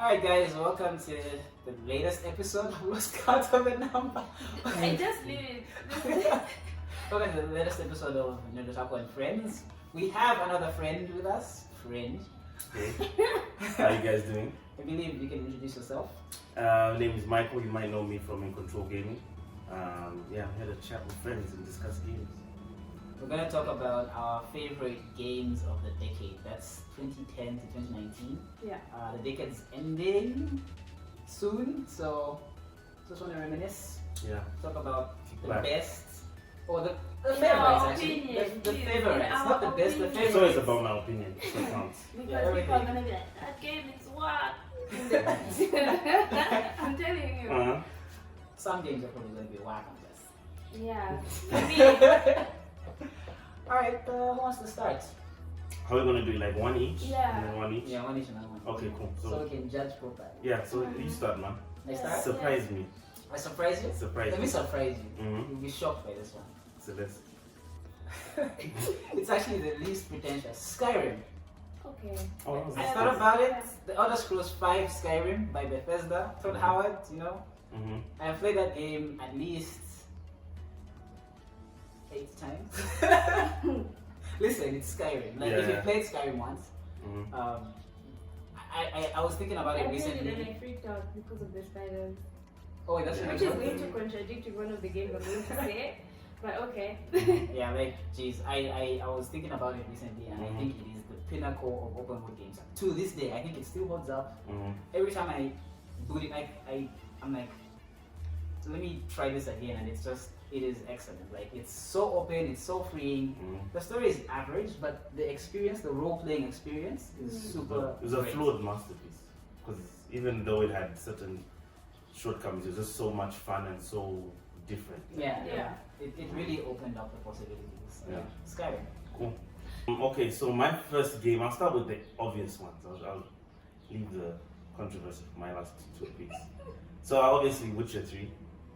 Alright guys, welcome to the latest episode. I lost count of the number. I just leave it. Welcome to the latest episode of Nerd Otaku and Friends. We have another friend with us. Friend. Hey, how you guys doing? I believe you can introduce yourself. My name is Micheal. You might know me from Incntrl Gaming. I'm here to chat with friends and discuss games. We're going to talk about our favorite games of the decade. That's 2010 to 2019. Yeah. The decade's ending soon, so just want to reminisce. Yeah. Talk about the Back. best, or the In favorites our actually. opinion, The please, favorites, in our not the best, the opinion. favorites. It's always about my opinion. So it counts. Because Yeah, people are everything. gonna be like, that game is what? I'm telling you. Uh-huh. Some games are probably going to be whack on this. Yeah. For me, Alright, who wants to start? How are we gonna do it? Like one each? Yeah. And then one each? Yeah, one each, another one. Okay, cool. So we can judge properly. Yeah, so you start, man. I Yes. start? Surprise me. I surprise you? Surprise Let me me. surprise you. Mhm. You'll be shocked by this one. So let's. It's actually the least pretentious. Skyrim. okay. Oh, I Yeah, thought about it. yeah. The Elder Scrolls 5 Skyrim by Bethesda. Todd Howard, you know. Mm-hmm. I've played that game at least 8 times. Listen, it's Skyrim. Like if you Yeah. played Skyrim once, Mm-hmm. I was thinking about I it played it and recently. I freaked out because of the spiders. Oh, that's Yeah. Which really is good. going to contradict one of the games I'm going to say. But okay. Yeah, like, jeez, I was thinking about it recently, and I Mhm. think it is the pinnacle of open world games. To this day, I think it still holds up. Mm-hmm. Every time I boot it, I'm like, let me try this again, and it is excellent. Like, it's so open, it's so freeing. Mm-hmm. The story is average, but the experience, the role-playing experience, is super. It was a great. flawed masterpiece. Because even though it had certain shortcomings, it was just so much fun and so different. Yeah, Yeah. yeah. It really opened up the possibilities. Yeah. Skyrim. Cool. Okay, so my first game, I'll start with the obvious ones. I'll leave the controversy for my last 2 weeks. So obviously Witcher 3,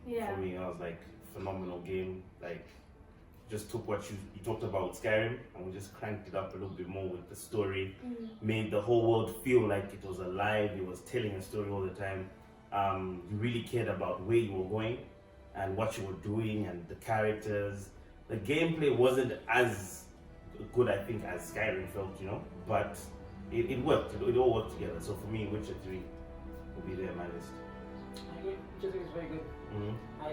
Yeah. for me, that was like phenomenal game. Like, just took what you talked about with Skyrim and we just cranked it up a little bit more with the story. Mm. Made the whole world feel like it was alive. It was telling a story all the time. You really cared about where you were going and what you were doing and the characters. The gameplay wasn't as good, I think, as Skyrim felt, you know, but it worked. It all worked together. So for me, Witcher 3 will be there on my list. I agree. Witcher 3 is very good. Mm-hmm. I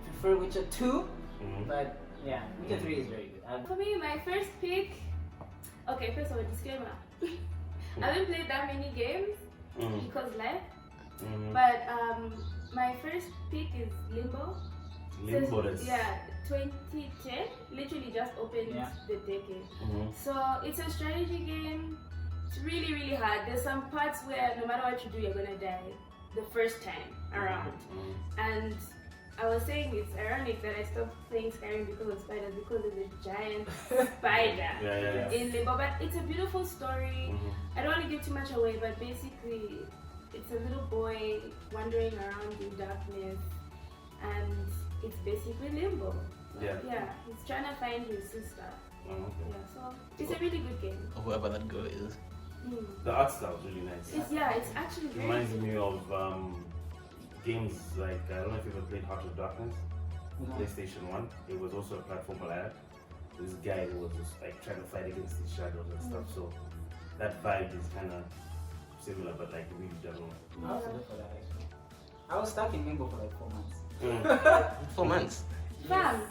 prefer Witcher 2, Mm-hmm. but yeah, Witcher 3 is very good. For me, my first pick. Okay, first of all, disclaimer. I haven't played that many games Mm-hmm. because life. Mm-hmm. But my first pick is Limbo. Limbo So, is. yeah, 2010. Literally just opened Yeah. the decade. Mm-hmm. So it's a strategy game. It's really, really hard. There's some parts where no matter what you do, you're gonna die the first time around. Mm-hmm. And I was saying it's ironic that I stopped playing Skyrim because of spiders, because there's a giant spider Yeah. in Limbo. But it's a beautiful story. Mm-hmm. I don't want to give too much away, but basically, it's a little boy wandering around in darkness, and it's basically Limbo. Yeah. Yeah, he's trying to find his sister. Okay. Yeah, so it's a really good game. Whoever that girl is. Mm. The art style is really nice. It's actually very Reminds good. me of games like, I don't know if you've ever played Heart of Darkness, PlayStation 1. It was also a platformer I had. This guy who was just like trying to fight against his shadows and stuff. So that vibe is kind of similar, but like really done well. I'll have to look for that actually. I was stuck in Limbo for like 4 months. Mm. 4 months. Fam,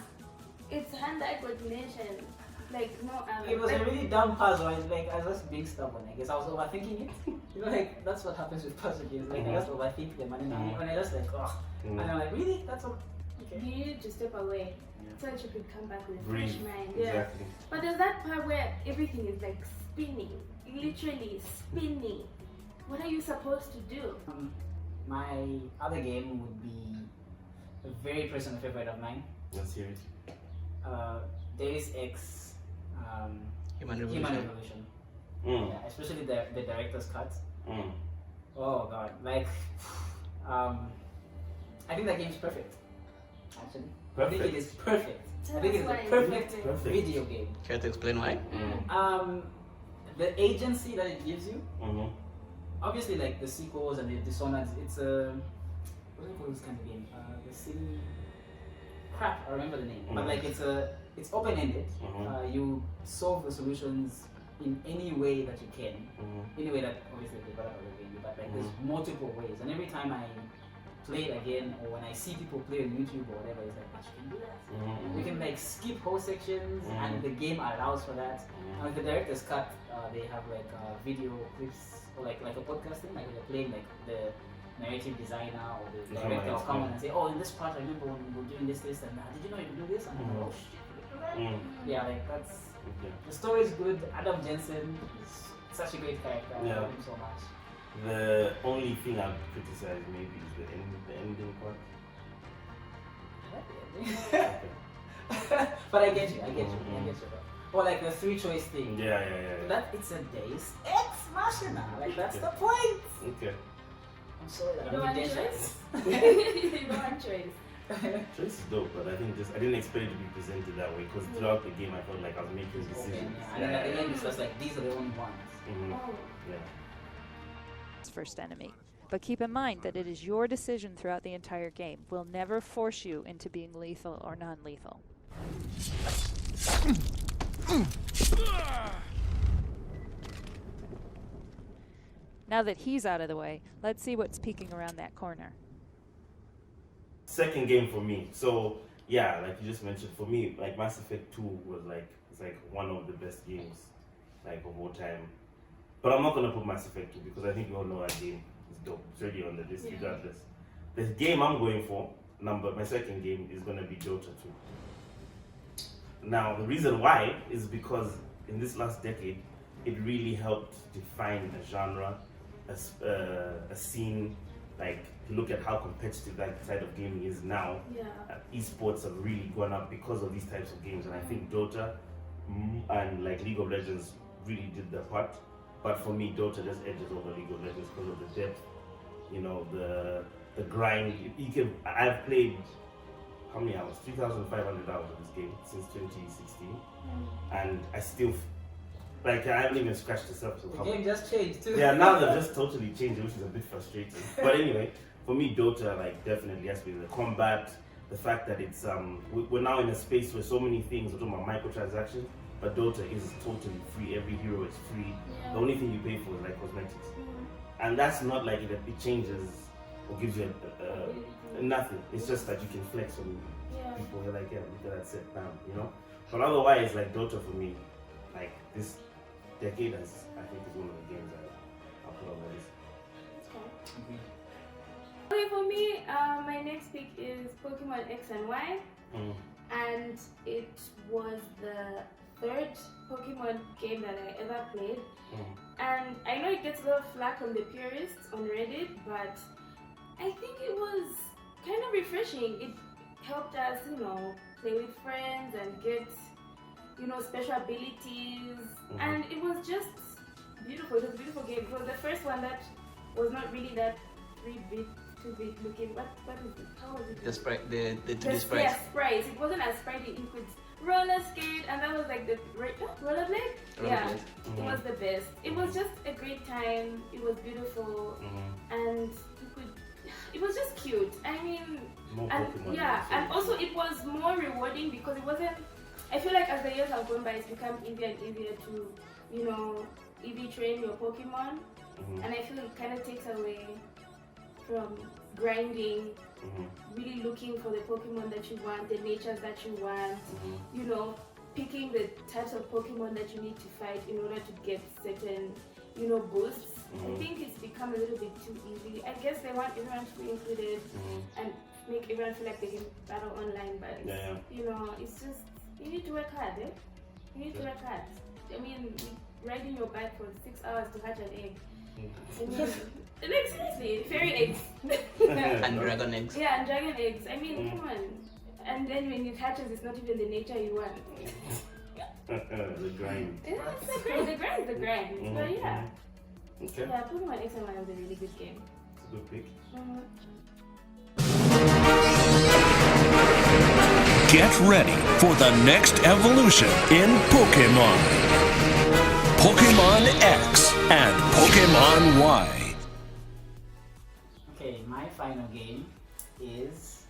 it's hand-eye coordination. Like, no, It was a like, really dumb puzzle. I was just being stubborn. I guess I was overthinking it. You know, like that's what happens with puzzle games. Like I just overthink them, and then when I just like, oh, and I'm like, really? That's all. Okay. you need to step away Yeah. so that you could come back with a Breathe. fresh mind. Yeah. Exactly. But there's that part where everything is like spinning, literally spinning. What are you supposed to do? My other game would be a very personal favorite of mine. Let's hear it. Deus Ex. Human Human Revolution. Revolution. Mm. Yeah, especially the director's cut. Mm. Oh god, like, I think that game's perfect. Actually, I think it is perfect. I think it's That's a why perfect Perfect. video game. Care to explain why? Mm. The agency that it gives you, Mm-hmm. obviously like the sequels and the Dishonored, it's a what do you call this kind of game? The city crap. I remember the name, but like it's open ended. You solve the solutions in any way that you can, any way that obviously the developer will give you, but like there's multiple ways. And every time I play it again, or when I see people play on YouTube or whatever, it's like, but you can do that. We can like skip whole sections, and the game allows for that. And with the director's cut, they have like video clips or like a podcast thing, like they're playing like the narrative designer or the director will come on and say, oh, in this part I remember when we were doing this, and did you know you could do this? And I'm like, oh shit, you could do that? Yeah, like that's the story is good. Adam Jensen is such a great character. I love him so much. The only thing I'd criticize maybe is the ending part. But I get you. Or like the 3-choice thing. Yeah. That it's a Deus Ex Machina. Like that's the point. Okay. I'm sorry that You don't I'm want a choice? You don't want choice. Choice is dope, but I think I didn't expect it to be presented that way because throughout the game I felt like I was making decisions. And then at the end it's just like these are the only ones. Yeah. First enemy. But keep in mind that it is your decision throughout the entire game. We'll never force you into being lethal or non-lethal. Now that he's out of the way, let's see what's peeking around that corner. Second game for me. So yeah, like you just mentioned, for me, like Mass Effect 2 was it's like one of the best games like of all time. But I'm not gonna put Mass Effect 2 because I think we all know that game is dope. It's already on the list regardless. The game I'm going for, my second game, is gonna be Dota 2. Now the reason why is because in this last decade, it really helped define a genre, a scene. Like look at how competitive that side of gaming is now. Esports have really gone up because of these types of games, and I think Dota and like League of Legends really did their part. But for me, Dota just edges over League of Legends because of the depth, the grind. I've played how many hours? 3,500 hours of this game since 2016, and I still I haven't even scratched the surface of the game just changed too. Yeah, now they've just totally changed, which is a bit frustrating. But anyway, for me, Dota definitely has to be the combat, the fact that it's we're now in a space where so many things, we're talking about microtransactions. But Dota is totally free. Every hero is free. The only thing you pay for is like cosmetics, and that's not like it changes or gives you nothing. It's just that you can flex on people. You're like, yeah, look at that set down, But otherwise, like Dota for me, like this decade, I think is one of the games I'll put on the list. Okay, for me, my next pick is Pokemon X and Y, and it was the third Pokemon game that I ever played, and I know it gets a lot of flack from the purists on Reddit, but I think it was kind of refreshing. It helped us, play with friends and get, special abilities, and it was just beautiful. It was a beautiful game. It was the first one that was not really that 3-bit, 2-bit looking. What is it? How was it? The sprite, the 2D sprites. Yeah, sprites. It wasn't as spritey. You could roller skate, and that was like the rollerblade. Yeah, it was the best. It was just a great time. It was beautiful, and it was just cute. I mean, and also it was more rewarding because it wasn't. I feel like as the years have gone by, it's become easier and easier to, EV train your Pokemon, and I feel it kind of takes away from grinding, really looking for the Pokemon that you want, the natures that you want, picking the types of Pokemon that you need to fight in order to get certain, boosts. I think it's become a little bit too easy. I guess they want everyone to be included and make everyone feel like they can battle online, but it's just, you need to work hard, You need to work hard. I mean, riding your bike for 6 hours to hatch an egg. I mean, like seriously, fairy eggs. And dragon eggs. Yeah, and dragon eggs. I mean, come on. And then when it hatches, it's not even the nature you want. The grind. Yeah, it's the grind. The grind is the grind. So yeah. Okay. Yeah, Pokemon X and Y was a really good game. It's a good pick. Get ready for the next evolution in Pokemon. Pokemon X and Pokemon Y. final game is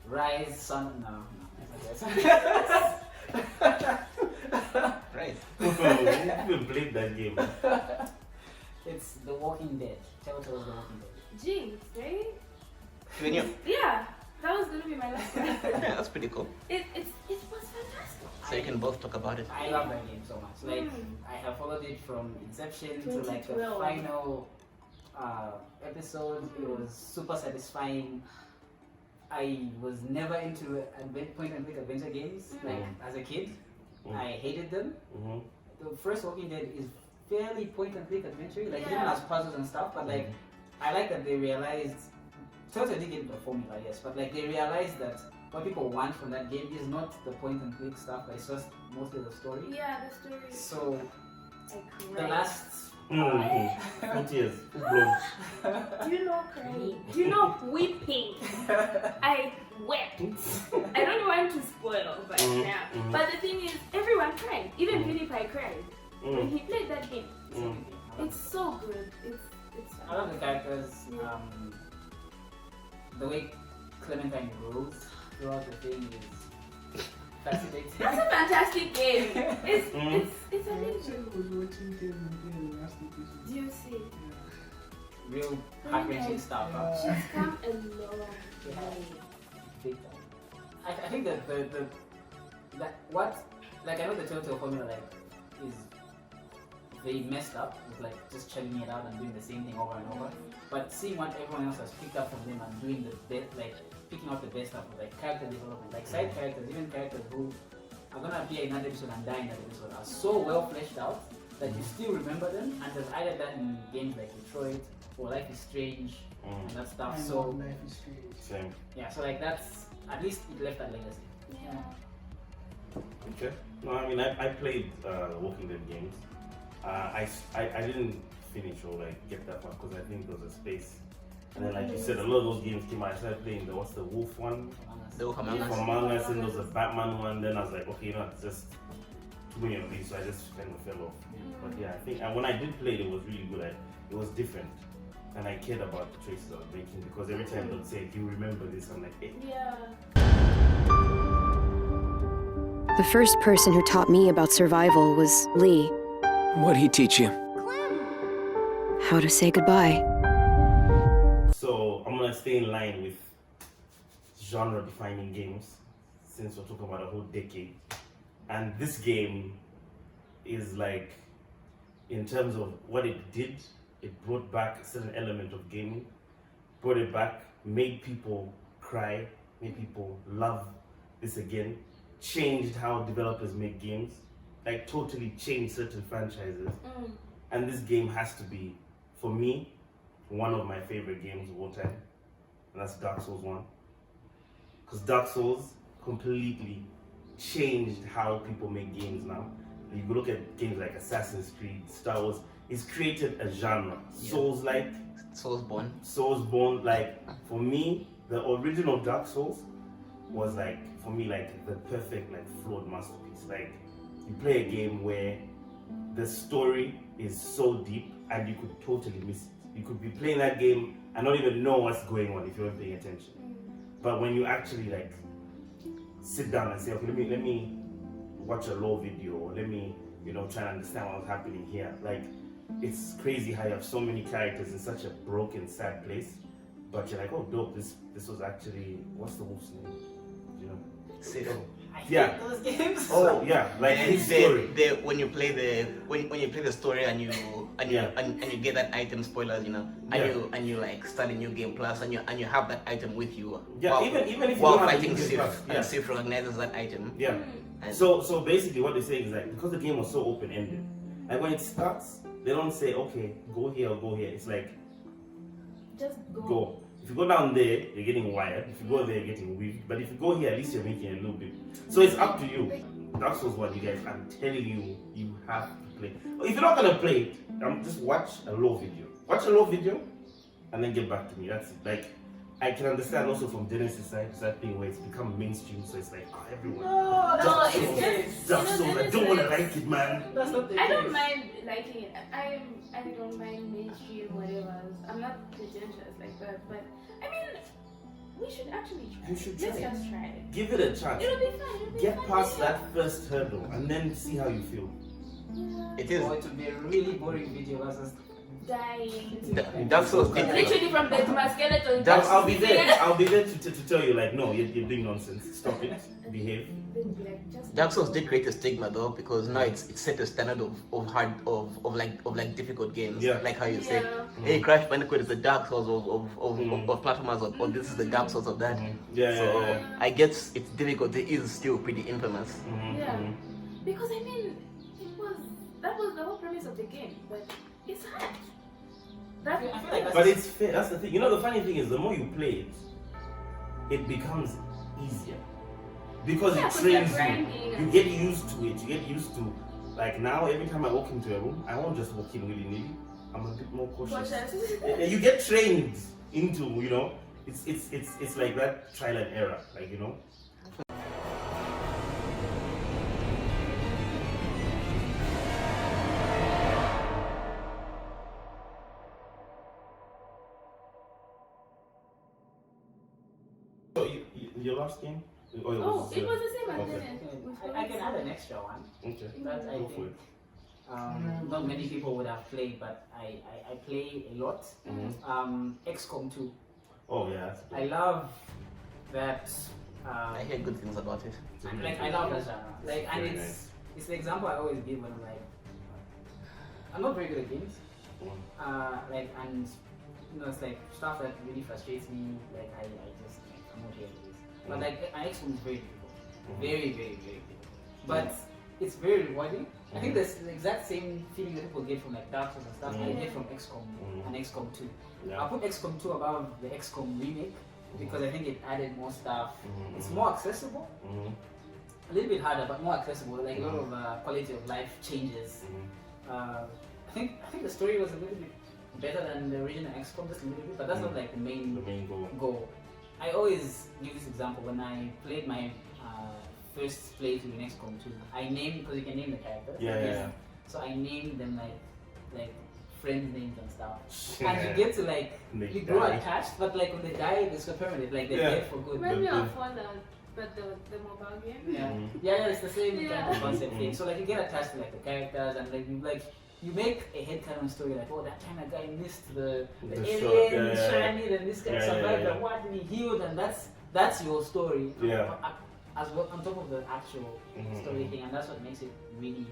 Rise Son. No. Right. You haven't played that game. It's The Walking Dead. Telltale's The Walking Dead. Jinx, right? When you, Yeah, that was gonna be my last one. yeah, that's pretty cool. It was fantastic. So you can both talk about it. I love that game so much. Like I have followed it from inception to like the 2012. final episode. It was super satisfying. I was never into point and click adventure games. Like as a kid, I hated them. The first Walking Dead is fairly point and click adventure, like even as puzzles and stuff. But like I like that they realized. Totally did get the formula, yes, but like they realized that what people want from that game is not the point and click stuff, but it's just mostly the story. Yeah, the story. So I the cried. last 4 years. Full blown. Do you know crying? Do you know weeping? I wept. I don't want to spoil right now. But the thing is, everyone cried. Even PewDiePie cried when he played that game. It's so good. It's I love the characters. The way Clementine grows throughout the thing is fascinating. That's a fantastic game. It's amazing. was watching him last episode. Do you see? Real heart-wrenching stuff. Huh? She's come a long way. Big time. I think that I know the Telltale formula like is very messed up with like just churning it out and doing the same thing over and over. But seeing what everyone else has picked up from them and doing the best, like picking out the best stuff, like character development, like side characters, even characters who are gonna appear in that episode and die in that episode are so well fleshed out that you still remember them. And there's either that in games like Detroit or Life is Strange and that stuff. I So love Life is Strange. Same. yeah, so like that's at least it left that legacy. Yeah. Okay. No, I mean I played Walking Dead games. I didn't finish or like get that far because I think there was a space. And then like you said, a lot of those games came out. I started playing the Wolf one, The Wolf Among Us. Among Us, and there was a Batman one. Then I was like, okay, it's just too many of these, so I just kind of fell off. But yeah, I think when I did play it was really good. It was different, and I cared about the choices I was making because every time they'd say, "Do you remember this?" I'm like, "Hey." Yeah. The first person who taught me about survival was Lee. What'd he teach you? How to say goodbye. So I'm gonna stay in line with genre-defining games since we're talking about a whole decade. And this game is like, in terms of what it did, it brought back a certain element of gaming, brought it back, made people cry, made people love this again, changed how developers make games, like totally changed certain franchises. And this game has to be, for me, one of my favorite games of all time, and that's Dark Souls 1. Because Dark Souls completely changed how people make games now. You look at games like Assassin's Creed, Star Wars, it's created a genre. Souls-like, Soulsborne, like, for me, the original Dark Souls was like, for me, like the perfect, like, flawed masterpiece. Like, you play a game where the story is so deep and you could totally miss it. You could be playing that game and not even know what's going on if you weren't paying attention. But when you actually like sit down and say, okay, let me watch a lore video, or let me, try and understand what's happening here. Like, it's crazy how you have so many characters in such a broken, sad place, but you're like, oh, dope, this was actually, what's the wolf's name? Sif. I Yeah. hate those games. Oh yeah, like his story. When you play the story and you get that item, spoilers, and you like start a new game plus and you have that item with you. Yeah, while, even if you while don't have fighting the Sif, plus, yeah. and Sif recognizes that item. Yeah. And So basically what they're saying is like, because the game was so open ended, and when it starts, they don't say, okay, go here or go here. It's like, Just go. If you go down there, you're getting wired. If you go there, you're getting weak. But if you go here, at least you're making a little bit. So it's up to you. That's what you guys, I'm telling you, you have to play. If you're not gonna play it, just watch a lore video. Watch a lore video, and then get back to me. That's it. Like, I can understand also from Genesis side, that thing where it's become mainstream, so it's like, oh, everyone. No, No, it's just Dark Souls, I don't want to like it, man. That's not the I don't case. mind liking it. I don't mind mainstream whatever. I'm not pretentious like that, but I mean, we should actually try. You should Let's try it. just try it. Give it a chance. It'll be fun. It'll be Get fun. past that first hurdle and then see how you feel. Yeah. It is. Or it would be a really boring video versus Dying. Dark Souls It's literally from the to my skeleton. I'll be there. I'll be there to tell you, like, no, you're doing nonsense. Stop it. Behave. Dark Souls did create a stigma though, because now it's set a standard of hard of difficult games. Yeah. Like how you say, Yeah. hey, Crash Bandicoot is the Dark Souls of platformers, or this is the Dark Souls of that. Yeah, So yeah. I guess it's difficult. It is still pretty infamous. Yeah. Because I mean, that was the whole premise of the game, but it's hard. I feel like that's But it's fair. That's the thing. You know, the funny thing is, the more you play it, it becomes easier because Yeah, it 'cause you're trains you. grinding. You get used to it. You get used to, like, now every time I walk into a room, I won't just walk in willy nilly. I'm a bit more cautious. You get trained into, you know, it's like that trial and error, like, you know. So your last game? Or Oh, it was the same as Okay. then. I can add an extra one. Okay. That I Go for think it. not many people would have played, but I play a lot. XCOM 2. Oh yeah. That's I love that. I hear good things about it. Like I love that genre. Like, and Very it's nice. it's the example I always give when I'm like, I'm not very good at games. Like, and you know, it's like stuff that really frustrates me. Like I just like, I'm not here for this. But like XCOM is very difficult, very difficult. But it's very rewarding. I think that's the exact same feeling that people get from like Dark Souls and stuff. I get from XCOM and XCOM 2. Yeah. I'll put XCOM 2 above the XCOM remake because I think it added more stuff. It's more accessible, a little bit harder, but more accessible. Like a lot of quality of life changes. I think the story was a little bit better than the original XCOM, just a little bit, but that's not like the main goal. I always give this example when I played my first playthrough in XCOM 2. I named, because you can name the characters. Yeah. So I named them like friend names and stuff. And you get to like, you grow attached, but like when they die, it's permanent, like they're dead for good. Remind me of Fallout, but the mobile game. Yeah, it's the same kind of concept thing. So like you get attached to like the characters and you make a headcanon story like, oh, that time a guy missed the alien shiny, and this guy survived and what, and he healed, and that's your story. As well on top of the actual story thing, and that's what makes it really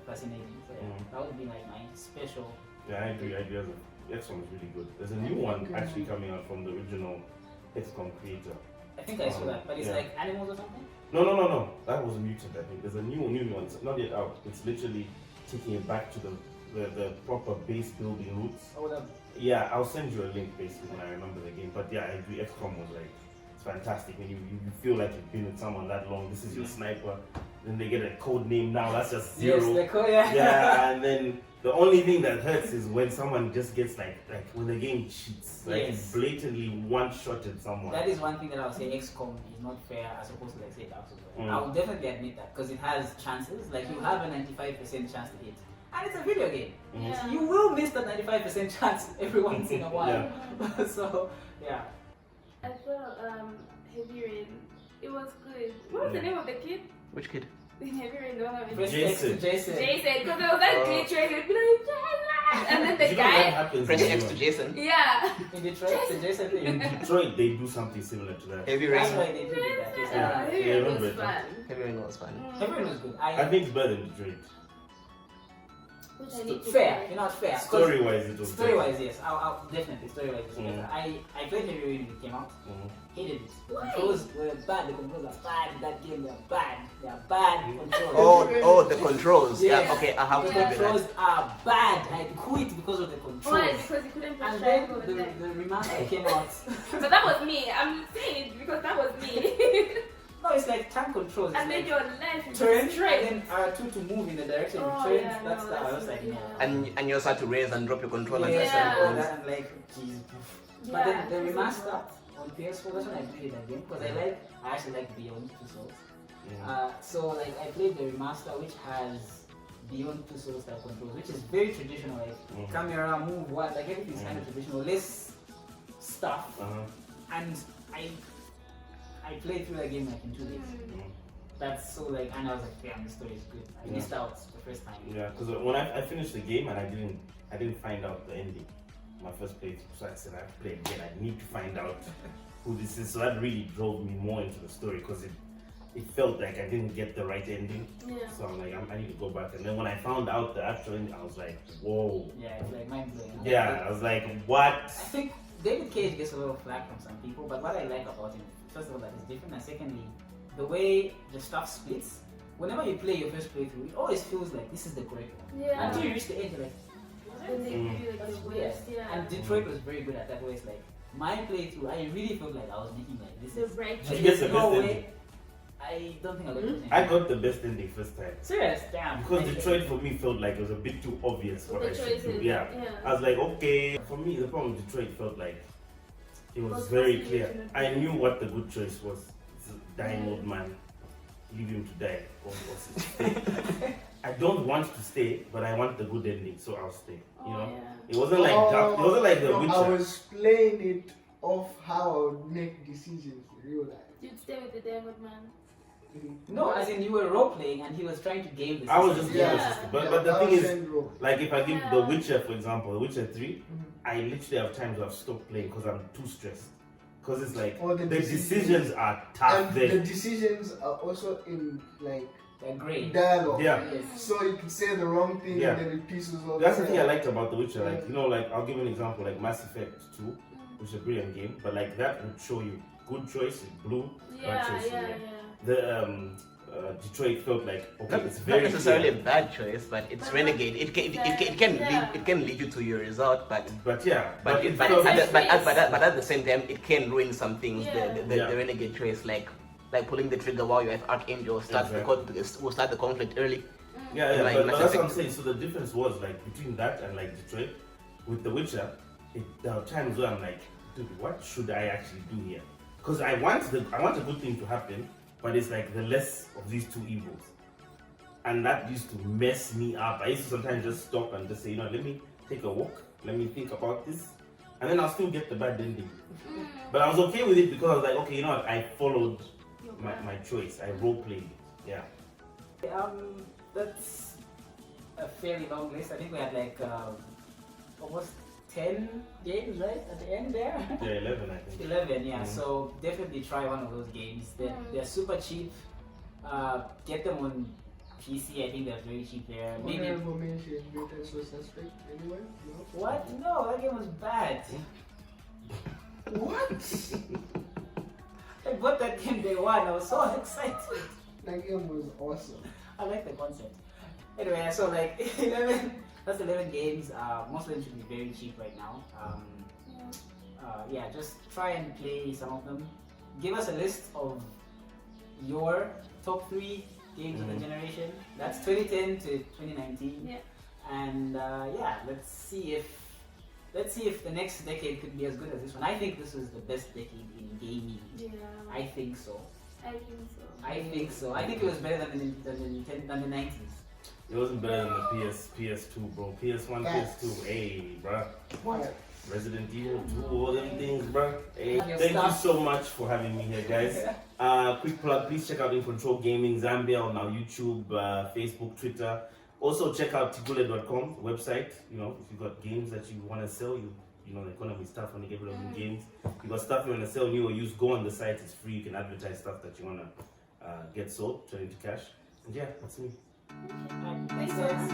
fascinating. So that would be like my special. Yeah, I agree. XCOM is really good. There's a new one actually coming out from the original XCOM creator. I think I saw that, but it's like animals or something? No. That was a mutant, I think. There's a new one. It's not yet out. It's literally taking it back to the proper base building roots. Oh, yeah, I'll send you a link basically when I remember the game. But yeah, I agree. XCOM was like, it's fantastic when you feel like you've been with someone that long. This is your sniper. Then they get a code name now. That's just zero. Yes, the code. Yeah. Yeah, and then the only thing that hurts is when someone just gets like when the game cheats, like it blatantly one-shotted someone. That is one thing that I would say XCOM is not fair as opposed to like say Dark Souls. I will definitely admit that because it has chances. Like you have a 95% chance to hit, and it's a video game. So you will miss that 95% chance every once in a while. So yeah. As well, Heavy Rain. It was good. What was the name of the kid? Which kid? Heavy Rain, the one that Press Jason. X to Jason. Because there was that glitch where he'd be like, Jason! And then the guy. Press X to Jason. Yeah. In Detroit, the Jason thing. In Detroit, they do something similar to that. Heavy That's Rain. why they did that. Yeah. Heavy Yeah, I Rain remember was it. fun. Heavy Rain was fun. Everyone was good. I think it's better than Detroit. Which I need to Fair, play. you're not fair. Story-wise, it was Story-wise, yes. I'll definitely story-wise it's better. I played Heavy Rain when it came out. Hated it. The controls were bad. The controls are bad in that game. They're bad. They're bad controls. Oh, the controls. Yeah. Yeah. Okay, I have The to do controls that. are bad. I quit because of the controls. Why? Because you couldn't press And then triangle the with that. remaster came out. But that was me. I'm saying it because that was me. No, it's like tank controls. And then It's your life is turn straight. and then R2 to move in the direction Oh, you turn. yeah, That's no, the I that's was like, no. And you also had to raise and drop your controller. Yeah, Yeah. all that and like, jeez. But then the remaster on PS4, that's when I played it again because I actually like Beyond Two Souls. So like I played the remaster, which has beyond two solo style controls, which is very traditional, like camera, move, what, like everything's kind of traditional, less stuff. And I played through that game like in 2 days. That's so like, and I was like, damn, this story is good. I missed out the first time. Yeah, because when I finished the game and I didn't find out the ending. My first playthrough, so I said I have to play again. I need to find out who this is. So that really drove me more into the story because it felt like I didn't get the right ending. So I'm like, I need to go back. And then when I found out the actual ending, I was like, whoa. Yeah, it's like mind blowing. Yeah, I was like, what? I think David Cage gets a lot of flack from some people, but what I like about him, first of all, that is different, and secondly, the way the stuff splits. Whenever you play your first playthrough, it always feels like this is the correct one. Until you reach the end, you're like, Then they give you like the worst, And Detroit was very good at that, where it's like, my playthrough, I really felt like I was making like this. The right Did you get the no best way. ending? I don't think I got the best ending. I got the best ending first time. Serious? Damn. Because Detroit for me felt like it was a bit too obvious what I should do. Yeah. I was like, okay. For me, the problem with Detroit felt like it was very clear. I knew what the good choice was. It's a dying old man. Leave him to die. Or stay. I don't want to stay, but I want the good ending, so I'll stay. You know? It wasn't like dark. It wasn't like The Witcher. I was playing it off how I would make decisions in real life. You'd stay with the Diamond Man. No, as in you were role playing and he was trying to game the system. I was just gaming the system. But the thing is, role. like if I give The Witcher, for example, The Witcher 3, I literally have times where I've stopped playing because I'm too stressed. Because it's like, the decisions are tough And then. the decisions are also in like great dialogue. Yeah. So you can say the wrong thing and then it pieces off. That's the thing I liked about The Witcher. Like, you know, like I'll give you an example, like Mass Effect 2, which is a brilliant game, but like that would show you good choice is blue, bad choice is red. The Detroit felt like it's very not necessarily clear. a bad choice, but it's renegade. It can lead you to your result, but at the same time it can ruin some things. The renegade choice, like pulling the trigger while you're at Archangel, will start the conflict early. Yeah, Like but Mass that's what I'm Effect. saying. So the difference was like between that and like Detroit, with The Witcher, there are times where I'm like, dude, what should I actually do here? Because I want a good thing to happen, but it's like the less of these two evils, and that used to mess me up. I used to sometimes just stop and just say, you know, let me take a walk, let me think about this, and then I'll still get the bad ending. But I was okay with it because I was like, okay, you know what, I followed my choice. I role played it. Yeah. That's a fairly long list. I think we had like almost 10 games, right? At the end there? Yeah, 11 I think. 11, yeah. So definitely try one of those games. They're super cheap. Get them on PC. I think they're very cheap there. Maybe. Honorable mention, Mutant So Suspect, anyway? No? What? No, that game was bad. What? I bought that game day one. I was so excited. That game was awesome. I like the concept. Anyway, so like 11. That's 11 games. Most of them should be very cheap right now. Yeah, just try and play some of them. Give us a list of your top 3 games of the generation. That's 2010 to 2019. Yeah. And yeah, let's see if the next decade could be as good as this one. I think this was the best decade in gaming. Yeah. I think so. I think so. I think so. I think it was better than the 90s. It wasn't better than the PS2, bro. PS1, PS2, hey, bro. What? Resident Evil 2, all them things, bro. Hey, Your thank you stuff. so much for having me here, guys. Quick plug, please check out Incntrl Gaming Zambia on our YouTube, Facebook, Twitter. Also check out tigule.com website. You know, if you got games that you want to sell, you know, the economy stuff when you get rid of new games. You got stuff you want to sell new or use, go on the site. It's free. You can advertise stuff that you want to get sold, turn into cash. And yeah, that's me. Thanks, guys.